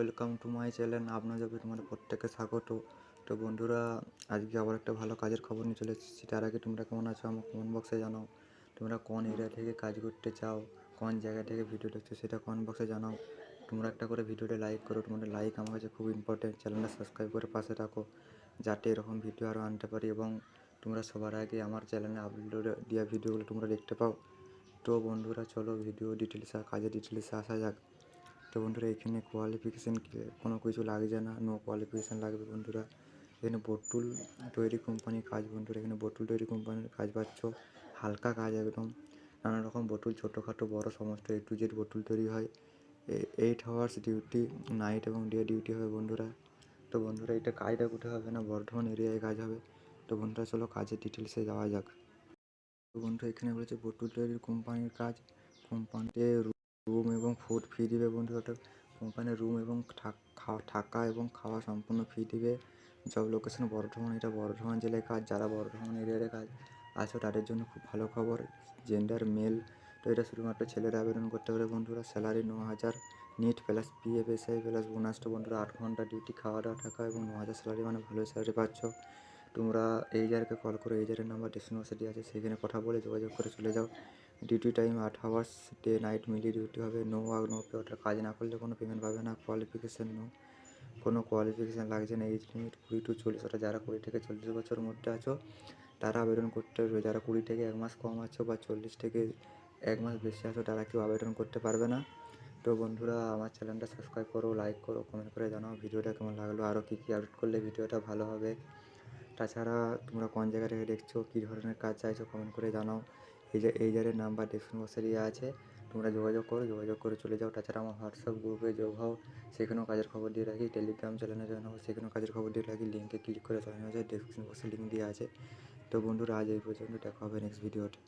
Welcome to my channel. আপনার যাবে তোমাদের প্রত্যেককে স্বাগত। তো বন্ধুরা, আজকে আবার একটা ভালো কাজের খবর নিয়ে চলে এসেছি। তার আগে তোমরা কেমন আছো আমার কমেন্ট বক্সে জানাও। তোমরা কোন এরিয়া থেকে কাজ করতে চাও, কোন জায়গা থেকে ভিডিও দেখছো সেটা কমেন্ট বক্সে জানাও। তোমরা একটা করে ভিডিওটা লাইক করো, তোমাদের লাইক আমার কাছে খুব ইম্পর্টেন্ট। চ্যানেলটা সাবস্ক্রাইব করে পাশে রাখো যাতে এরকম ভিডিও আরও আনতে পারি এবং তোমরা সবার আগে আমার চ্যানেলে আপলোড দেওয়া ভিডিওগুলো তোমরা দেখতে পাও। তো বন্ধুরা, চলো ভিডিও ডিটেলসে কাজের ডিটেলসে আসা যাক। তো বন্ধুরা, এখানে কোয়ালিফিকেশান কোনো কিছু লাগছে না, নো কোয়ালিফিকেশান লাগবে বন্ধুরা। এখানে বোতল তৈরি কোম্পানির কাজ বন্ধুরা, এখানে বোতল তৈরি কোম্পানির কাজ পাচ্ছ। হালকা কাজ একদম, নানা রকম বোতল, ছোটোখাটো বড় সমস্ত A to Z বোতল তৈরি হয়। 8 আওয়ার্স ডিউটি, নাইট এবং ডে ডিউটি হবে বন্ধুরা। তো বন্ধুরা, এটা কাজটা কোথায় হবে না, বর্ধমান এরিয়ায় কাজ হবে। তো বন্ধুরা, চলো কাজের ডিটেলসে যাওয়া যাক। তো বন্ধুরা, এখানে বলেছে বোতল তৈরির কোম্পানির কাজ। কোম্পানিতে রুম এবং ফুড ফ্রি দিবে বন্ধুরা। কোম্পানির রুম এবং থাকা এবং খাওয়া সম্পূর্ণ ফ্রি দিবে। জব লোকেশন বর্ধমান, এটা বর্ধমান জেলায় কাজ। যারা বর্ধমান এরিয়ারে কাজ আছো তাদের জন্য খুব ভালো খবর। জেন্ডার মেল, তো এটা শুধুমাত্র ছেলেরা আবেদন করতে পারে বন্ধুরা। Salary 9,000 net plus PF plus bonus. তো বন্ধুরা, 8 ঘন্টা ডিউটি, খাওয়া দাওয়া থাকা এবং 9,000 স্যালারি, মানে ভালোই স্যালারি পাচ্ছ। তোমরা এইচআরকে কল করো, এইচআরের নাম্বার ডিসক্রিপশনে দেওয়া আছে, সেখানে কথা বলে যোগাযোগ করে চলে যাও। Duty time 8 hours, day night মিলিয়ে ডিউটি হবে। নো ওয়ার্ক নো পে, ওটা কাজ না করলে কোনো পেমেন্ট পাবে না। কোয়ালিফিকেশান নো, কোনো কোয়ালিফিকেশান লাগছে না। এজ লিমিট 20 to 40, ওটা যারা 20 থেকে 40 বছরের মধ্যে আছো তারা আবেদন করতে পারবে। যারা 20 থেকে 1 মাস কম আছো বা 40 থেকে 1 মাস বেশি আছো তারা কেউ আবেদন করতে পারবে না। তো বন্ধুরা, আমার চ্যানেলটা সাবস্ক্রাইব করো, লাইক করো, কমেন্ট করে জানাও ভিডিওটা কেমন লাগলো, আরও কী কী আপডেট করলে ভিডিওটা ভালো হবে। তাছাড়া তোমরা কোন জায়গা থেকে দেখছো, কী ধরনের কাজ চাইছো কমেন্ট করে জানাও। এইজারের নাম্বার ডিসক্রিপশন বক্সে দেওয়া আছে, তোমরা যোগাযোগ করো, যোগাযোগ করে চলে যাও। তাছাড়া আমার হোয়াটসঅ্যাপ গ্রুপে যোগ হও, সেখানেও কাজের খবর দিয়ে রাখি। টেলিগ্রাম চ্যানেলে জয়েন হও, সেখানেও কাজের খবর দিয়ে রাখি। লিঙ্কে ক্লিক করে জয়েন হয়ে যায়, ডিসক্রিপশন বক্সে লিঙ্ক দেওয়া আছে। তো বন্ধুরা, আজ এই পর্যন্ত, দেখা হবে নেক্সট ভিডিওতে।